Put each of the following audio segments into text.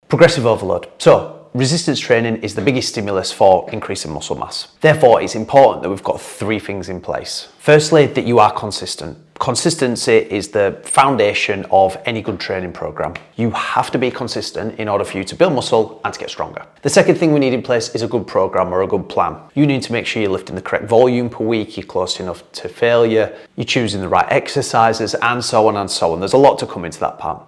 Progressive overload. So resistance training is the biggest stimulus for increasing muscle mass. Therefore, it's important that we've got three things in place. Firstly, that you are consistent. Consistency is the foundation of any good training program. You have to be consistent in order for you to build muscle and to get stronger. The second thing we need in place is a good program or a good plan. You need to make sure you're lifting the correct volume per week, you're close enough to failure, you're choosing the right exercises, and so on and so on. There's a lot to come into that part.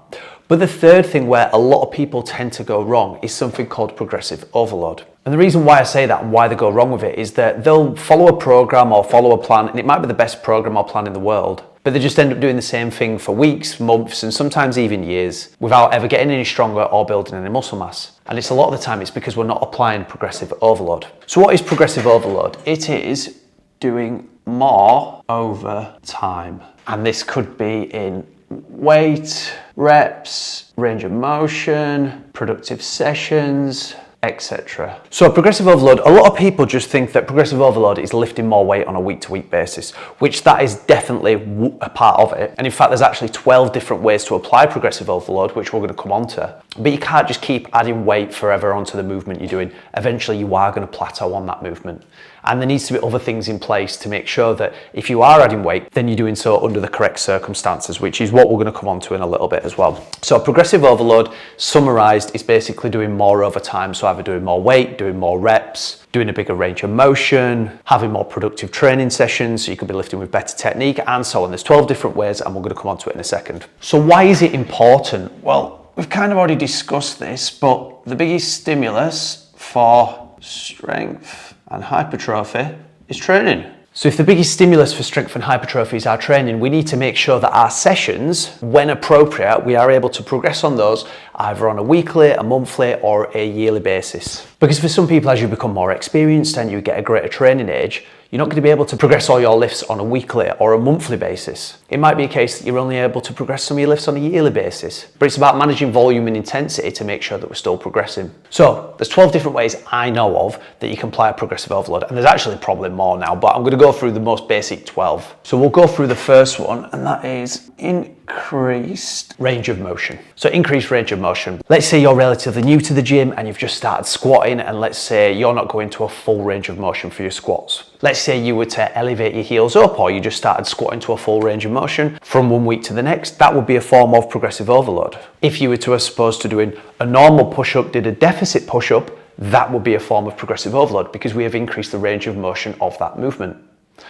But the third thing where a lot of people tend to go wrong is something called progressive overload. And the reason why I say that and why they go wrong with it is that they'll follow a program or follow a plan, and it might be the best program or plan in the world, but they just end up doing the same thing for weeks, months, and sometimes even years without ever getting any stronger or building any muscle mass. And it's a lot of the time it's because we're not applying progressive overload. So what is progressive overload? It is doing more over time. And this could be in weight, reps, range of motion, productive sessions, etc. So progressive overload, a lot of people just think that progressive overload is lifting more weight on a week-to-week basis, which that is definitely a part of it. And in fact, there's actually 12 different ways to apply progressive overload, which we're going to come on to. But you can't just keep adding weight forever onto the movement you're doing. Eventually, you are going to plateau on that movement. And there needs to be other things in place to make sure that if you are adding weight, then you're doing so under the correct circumstances, which is what we're going to come on to in a little bit as well. So progressive overload, summarized, is basically doing more over time. So either doing more weight, doing more reps, doing a bigger range of motion, having more productive training sessions, so you could be lifting with better technique, and so on. There's 12 different ways, and we're going to come on to it in a second. So why is it important? Well, we've kind of already discussed this, but the biggest stimulus for strength and hypertrophy is training. So if the biggest stimulus for strength and hypertrophy is our training, we need to make sure that our sessions, when appropriate, we are able to progress on those either on a weekly, a monthly, or a yearly basis. Because for some people, as you become more experienced and you get a greater training age, you're not going to be able to progress all your lifts on a weekly or a monthly basis. It might be a case that you're only able to progress some of your lifts on a yearly basis, but it's about managing volume and intensity to make sure that we're still progressing. So there's 12 different ways I know of that you can apply a progressive overload, and there's actually probably more now, but I'm going to go through the most basic 12. So we'll go through the first one, and that is increased range of motion. So increased range of motion. Let's say you're relatively new to the gym and you've just started squatting, and let's say you're not going to a full range of motion for your squats. Let's say you were to elevate your heels up, or you just started squatting to a full range of motion from one week to the next. That would be a form of progressive overload. If you were to, as opposed to doing a normal push-up, did a deficit push-up, that would be a form of progressive overload because we have increased the range of motion of that movement.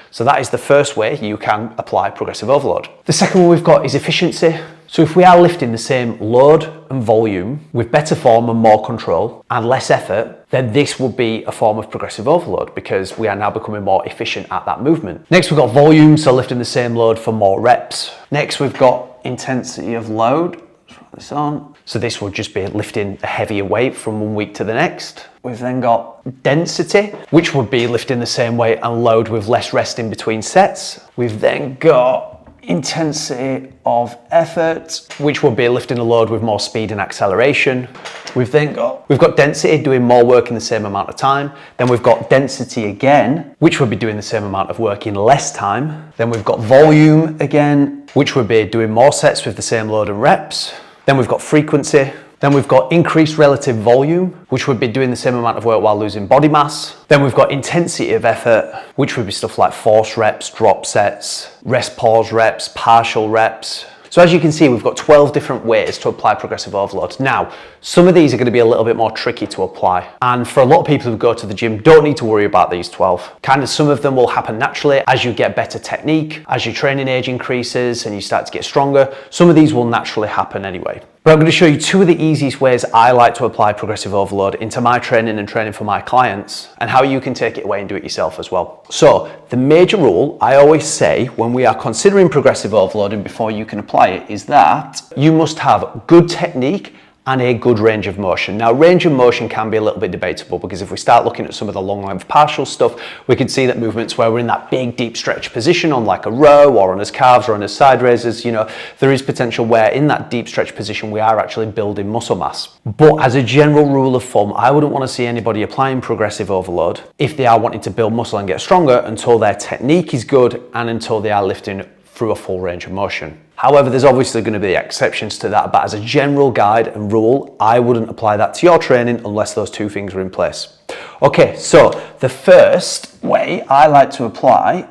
So that is the first way you can apply progressive overload. The second one we've got is efficiency. So if we are lifting the same load and volume with better form and more control and less effort, then this would be a form of progressive overload because we are now becoming more efficient at that movement. Next, we've got volume, so lifting the same load for more reps. Next, we've got intensity of load. Let's write this on. So this would just be lifting a heavier weight from one week to the next. We've then got density, which would be lifting the same weight and load with less rest in between sets. We've then got intensity of effort, which would be lifting a load with more speed and acceleration. We've got density, doing more work in the same amount of time. Then we've got density again, which would be doing the same amount of work in less time. Then we've got volume again, which would be doing more sets with the same load and reps. Then we've got frequency. Then we've got increased relative volume, which would be doing the same amount of work while losing body mass. Then we've got intensity of effort, which would be stuff like force reps, drop sets, rest pause reps, partial reps. So as you can see, we've got 12 different ways to apply progressive overload. Now, some of these are going to be a little bit more tricky to apply. And for a lot of people who go to the gym, don't need to worry about these 12. Some of them will happen naturally as you get better technique, as your training age increases and you start to get stronger. Some of these will naturally happen anyway. But I'm going to show you two of the easiest ways I like to apply progressive overload into my training and training for my clients, and how you can take it away and do it yourself as well. So the major rule I always say when we are considering progressive overload and before you can apply it is that you must have good technique and a good range of motion. Now, range of motion can be a little bit debatable because if we start looking at some of the long length partial stuff, we can see that movements where we're in that big deep stretch position on like a row or on as calves or on as side raises, there is potential where in that deep stretch position we are actually building muscle mass. But as a general rule of thumb, I wouldn't want to see anybody applying progressive overload if they are wanting to build muscle and get stronger until their technique is good and until they are lifting through a full range of motion. However, there's obviously going to be exceptions to that, but as a general guide and rule, I wouldn't apply that to your training unless those two things are in place. Okay, so the first way I like to apply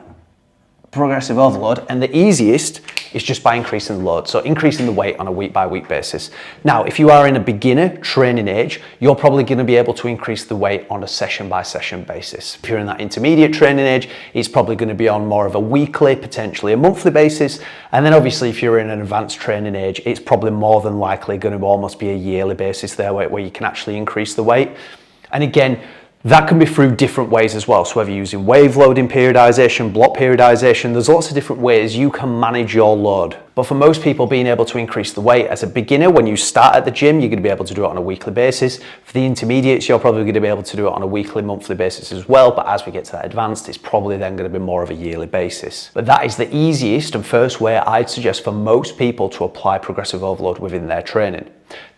progressive overload, and the easiest, is just by increasing the load. So increasing the weight on a week by week basis. Now, if you are in a beginner training age, you're probably going to be able to increase the weight on a session by session basis. If you're in that intermediate training age, it's probably going to be on more of a weekly, potentially a monthly basis. And then obviously if you're in an advanced training age, it's probably more than likely going to almost be a yearly basis there where you can actually increase the weight. And again, that can be through different ways as well. So whether you're using wave loading periodization, block periodization, there's lots of different ways you can manage your load. But for most people, being able to increase the weight as a beginner, when you start at the gym, you're going to be able to do it on a weekly basis. For the intermediates, you're probably going to be able to do it on a weekly, monthly basis as well. But as we get to that advanced, it's probably then going to be more of a yearly basis. But that is the easiest and first way I'd suggest for most people to apply progressive overload within their training.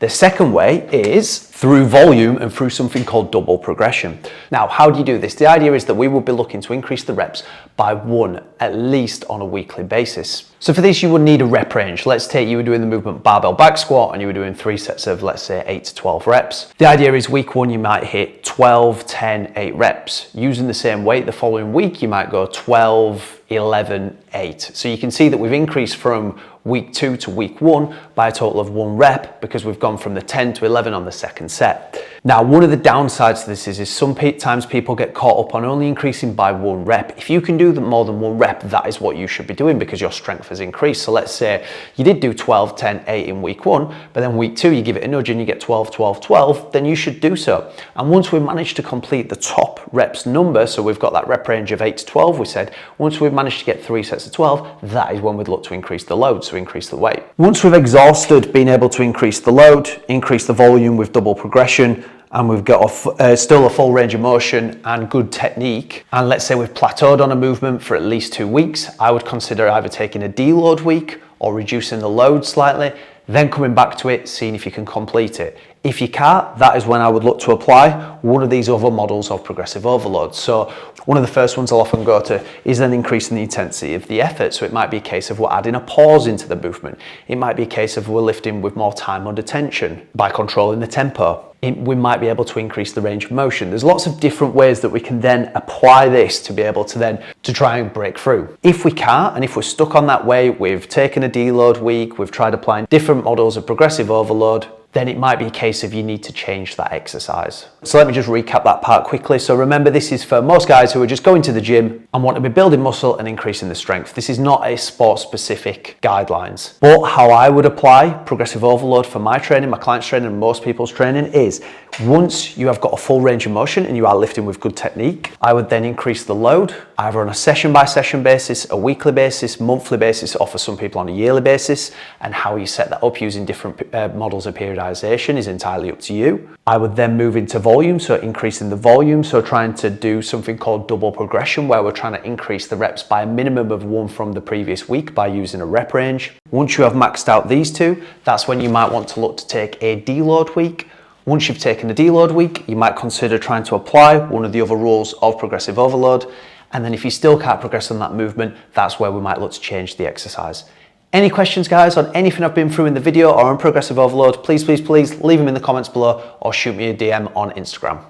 The second way is through volume and through something called double progression. Now, how do you do this? The idea is that we will be looking to increase the reps by 1 at least on a weekly basis. So for this, you would need a rep range. Let's take you were doing the movement barbell back squat and you were doing 3 sets of, let's say, 8 to 12 reps. The idea is week 1, you might hit 12, 10, 8 reps. Using the same weight the following week, you might go 12, 11, 8. So you can see that we've increased from week 2 to week 1 by a total of 1 rep because we've gone from the 10 to 11 on the second set. Now, one of the downsides to this is sometimes people get caught up on only increasing by 1 rep. If you can do more than 1 rep, that is what you should be doing because your strength has increased. So let's say you did do 12, 10, 8 in week 1, but then week 2, you give it a nudge and you get 12, 12, 12, then you should do so. And once we manage to complete the top reps number, so we've got that rep range of 8 to 12, we said, once we've managed to get 3 sets of 12, that is when we'd look to increase the load, so increase the weight. Once we've exhausted being able to increase the load, increase the volume with double progression, and we've got still a full range of motion and good technique, and let's say we've plateaued on a movement for at least 2 weeks, I would consider either taking a deload week or reducing the load slightly, then coming back to it, seeing if you can complete it. If you can't, that is when I would look to apply one of these other models of progressive overload. So one of the first ones I'll often go to is then increasing the intensity of the effort. So it might be a case of we're adding a pause into the movement. It might be a case of we're lifting with more time under tension by controlling the tempo. We might be able to increase the range of motion. There's lots of different ways that we can then apply this to be able to try and break through. If we can't, and if we're stuck on that way, we've taken a deload week, we've tried applying different models of progressive overload, then it might be a case of you need to change that exercise. So let me just recap that part quickly. So remember, this is for most guys who are just going to the gym and want to be building muscle and increasing the strength. This is not a sport-specific guidelines. But how I would apply progressive overload for my training, my clients' training, and most people's training is once you have got a full range of motion and you are lifting with good technique, I would then increase the load either on a session by session basis, a weekly basis, monthly basis, or for some people on a yearly basis. And how you set that up using different models of periodization is entirely up to you. I would then move into volume, so increasing the volume, so trying to do something called double progression where we're trying to increase the reps by a minimum of 1 from the previous week by using a rep range. Once you have maxed out these two, that's when you might want to look to take a deload week. Once you've taken a deload week, you might consider trying to apply one of the other rules of progressive overload. And then if you still can't progress on that movement, that's where we might look to change the exercise. Any questions, guys, on anything I've been through in the video or on progressive overload, please leave them in the comments below or shoot me a DM on Instagram.